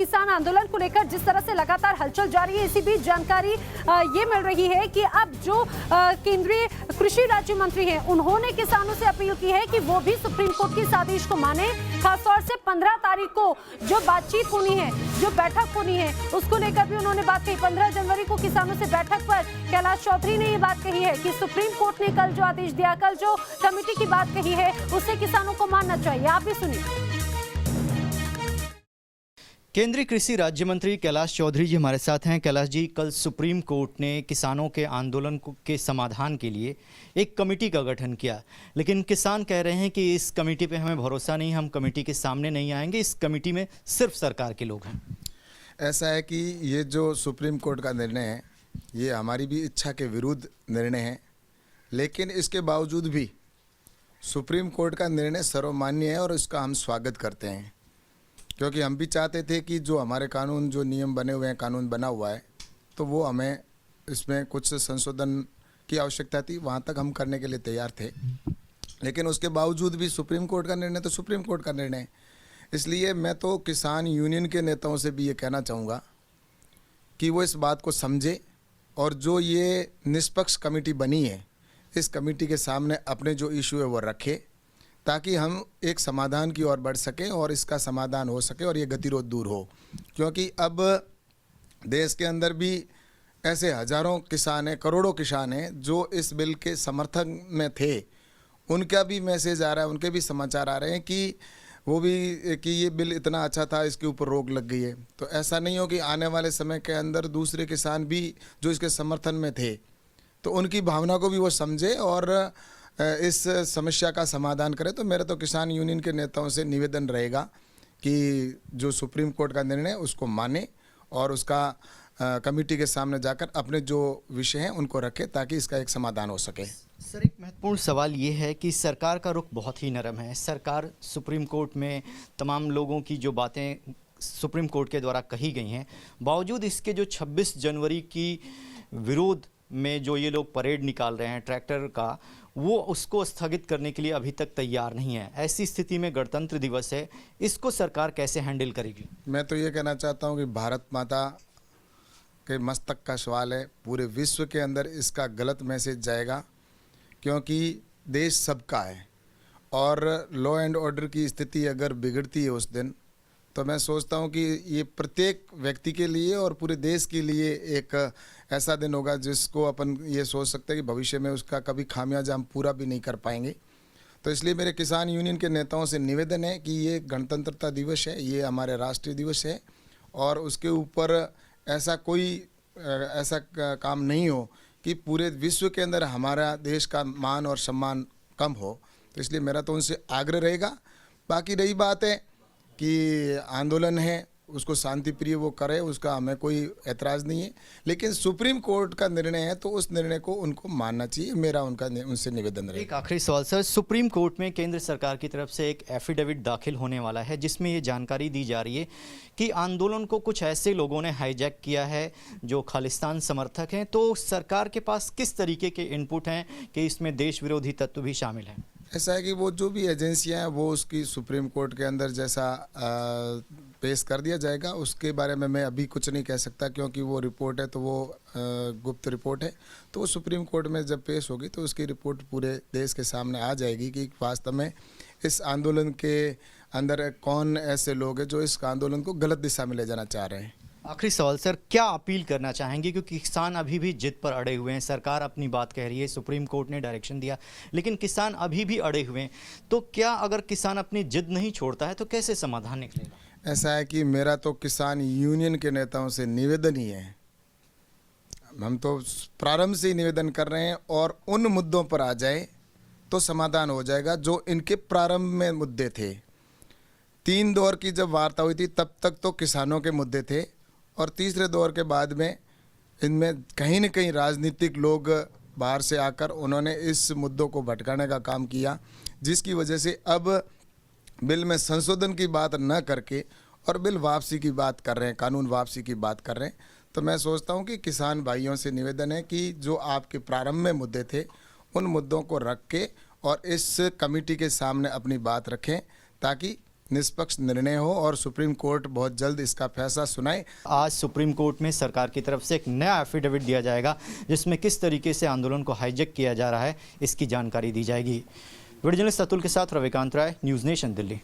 किसान आंदोलन को लेकर जिस तरह से लगातार हलचल जारी है, इसी बीच जानकारी ये मिल रही है कि अब जो केंद्रीय कृषि राज्य मंत्री हैं, उन्होंने किसानों से अपील की है कि वो भी सुप्रीम कोर्ट की इस आदेश को माने। खासतौर से 15 तारीख को जो बातचीत होनी है, जो बैठक होनी है, उसको लेकर भी उन्होंने बात कही। 15 जनवरी को किसानों से बैठक पर कैलाश चौधरी ने ये बात कही है कि सुप्रीम कोर्ट ने कल जो आदेश दिया, कल जो कमेटी की बात कही है, उसे किसानों को मानना चाहिए। आप भी सुनिए। केंद्रीय कृषि राज्य मंत्री कैलाश चौधरी जी हमारे साथ हैं। कैलाश जी, कल सुप्रीम कोर्ट ने किसानों के आंदोलन के समाधान के लिए एक कमेटी का गठन किया, लेकिन किसान कह रहे हैं कि इस कमेटी पे हमें भरोसा नहीं, हम कमेटी के सामने नहीं आएंगे, इस कमेटी में सिर्फ सरकार के लोग हैं। ऐसा है कि ये जो सुप्रीम कोर्ट का निर्णय है, ये हमारी भी इच्छा के विरुद्ध निर्णय है, लेकिन इसके बावजूद भी सुप्रीम कोर्ट का निर्णय सर्वमान्य है और इसका हम स्वागत करते हैं, क्योंकि हम भी चाहते थे कि जो हमारे कानून, जो नियम बने हुए हैं, कानून बना हुआ है, तो वो हमें इसमें कुछ संशोधन की आवश्यकता थी, वहाँ तक हम करने के लिए तैयार थे। लेकिन उसके बावजूद भी सुप्रीम कोर्ट का निर्णय तो सुप्रीम कोर्ट का निर्णय है। इसलिए मैं तो किसान यूनियन के नेताओं से भी ये कहना चाहूँगा कि वो इस बात को समझे और जो ये निष्पक्ष कमेटी बनी है, इस कमेटी के सामने अपने जो इशू है वो रखे, ताकि हम एक समाधान की ओर बढ़ सकें और इसका समाधान हो सके और ये गतिरोध दूर हो। क्योंकि अब देश के अंदर भी ऐसे हजारों किसान हैं, करोड़ों किसान हैं जो इस बिल के समर्थन में थे। उनका भी मैसेज आ रहा है, उनके भी समाचार आ रहे हैं कि वो भी कि ये बिल इतना अच्छा था, इसके ऊपर रोक लग गई है। तो ऐसा नहीं हो कि आने वाले समय के अंदर दूसरे किसान भी जो इसके समर्थन में थे, तो उनकी भावना को भी वो समझे और इस समस्या का समाधान करें। तो मेरा तो किसान यूनियन के नेताओं से निवेदन रहेगा कि जो सुप्रीम कोर्ट का निर्णय उसको माने और उसका कमेटी के सामने जाकर अपने जो विषय हैं उनको रखें, ताकि इसका एक समाधान हो सके। सर, एक महत्वपूर्ण सवाल ये है कि सरकार का रुख बहुत ही नरम है। सरकार सुप्रीम कोर्ट में तमाम लोगों की जो बातें सुप्रीम कोर्ट के द्वारा कही गई हैं, बावजूद इसके जो 26 जनवरी की विरोध में जो ये लोग परेड निकाल रहे हैं ट्रैक्टर का, वो उसको स्थगित करने के लिए अभी तक तैयार नहीं है। ऐसी स्थिति में गणतंत्र दिवस है, इसको सरकार कैसे हैंडल करेगी? मैं तो ये कहना चाहता हूँ कि भारत माता के मस्तक का सवाल है। पूरे विश्व के अंदर इसका गलत मैसेज जाएगा, क्योंकि देश सबका है और लॉ एंड ऑर्डर की स्थिति अगर बिगड़ती है उस दिन, तो मैं सोचता हूँ कि ये प्रत्येक व्यक्ति के लिए और पूरे देश के लिए एक ऐसा दिन होगा जिसको अपन ये सोच सकते हैं कि भविष्य में उसका कभी खामियाजा हम पूरा भी नहीं कर पाएंगे। तो इसलिए मेरे किसान यूनियन के नेताओं से निवेदन है कि ये गणतंत्रता दिवस है, ये हमारे राष्ट्रीय दिवस है और उसके ऊपर ऐसा कोई ऐसा काम नहीं हो कि पूरे विश्व के अंदर हमारा देश का मान और सम्मान कम हो। तो इसलिए मेरा तो उनसे आग्रह रहेगा। बाकी रही बात है कि आंदोलन है, उसको शांति प्रिय वो करे, उसका हमें कोई ऐतराज़ नहीं है, लेकिन सुप्रीम कोर्ट का निर्णय है तो उस निर्णय को उनको मानना चाहिए। मेरा उनसे निवेदन रहेगा। एक आखिरी सवाल सर, सुप्रीम कोर्ट में केंद्र सरकार की तरफ से एक एफिडेविट दाखिल होने वाला है, जिसमें ये जानकारी दी जा रही है कि आंदोलन को कुछ ऐसे लोगों ने हाईजैक किया है जो खालिस्तान समर्थक हैं। तो सरकार के पास किस तरीके के इनपुट हैं कि इसमें देश विरोधी तत्व भी शामिल हैं? ऐसा है कि वो जो भी एजेंसियां हैं वो उसकी सुप्रीम कोर्ट के अंदर जैसा पेश कर दिया जाएगा, उसके बारे में मैं अभी कुछ नहीं कह सकता, क्योंकि वो रिपोर्ट है तो वो गुप्त रिपोर्ट है। तो वो सुप्रीम कोर्ट में जब पेश होगी तो उसकी रिपोर्ट पूरे देश के सामने आ जाएगी कि वास्तव में इस आंदोलन के अंदर कौन ऐसे लोग हैं जो इस आंदोलन को गलत दिशा में ले जाना चाह रहे हैं। आखिरी सवाल सर, क्या अपील करना चाहेंगे, क्योंकि किसान अभी भी जिद पर अड़े हुए हैं, सरकार अपनी बात कह रही है, सुप्रीम कोर्ट ने डायरेक्शन दिया, लेकिन किसान अभी भी अड़े हुए हैं। तो क्या अगर किसान अपनी जिद नहीं छोड़ता है तो कैसे समाधान निकलेगा? ऐसा है कि मेरा तो किसान यूनियन के नेताओं से निवेदन ही है, हम तो प्रारंभ से ही निवेदन कर रहे हैं और उन मुद्दों पर आ जाए तो समाधान हो जाएगा जो इनके प्रारंभ में मुद्दे थे। 3 दौर की जब वार्ता हुई थी तब तक तो किसानों के मुद्दे थे और तीसरे दौर के बाद में इनमें कहीं न कहीं राजनीतिक लोग बाहर से आकर उन्होंने इस मुद्दों को भटकाने का काम किया, जिसकी वजह से अब बिल में संशोधन की बात न करके और बिल वापसी की बात कर रहे हैं, कानून वापसी की बात कर रहे हैं। तो मैं सोचता हूं कि किसान भाइयों से निवेदन है कि जो आपके प्रारंभ में मुद्दे थे उन मुद्दों को रख के और इस कमेटी के सामने अपनी बात रखें, ताकि निष्पक्ष निर्णय हो और सुप्रीम कोर्ट बहुत जल्द इसका फैसला सुनाए। आज सुप्रीम कोर्ट में सरकार की तरफ से एक नया एफिडेविट दिया जाएगा जिसमें किस तरीके से आंदोलन को हाईजैक किया जा रहा है इसकी जानकारी दी जाएगी। वीडियो जर्नलिस्ट अतुल के साथ रविकांत राय, न्यूज़ नेशन, दिल्ली।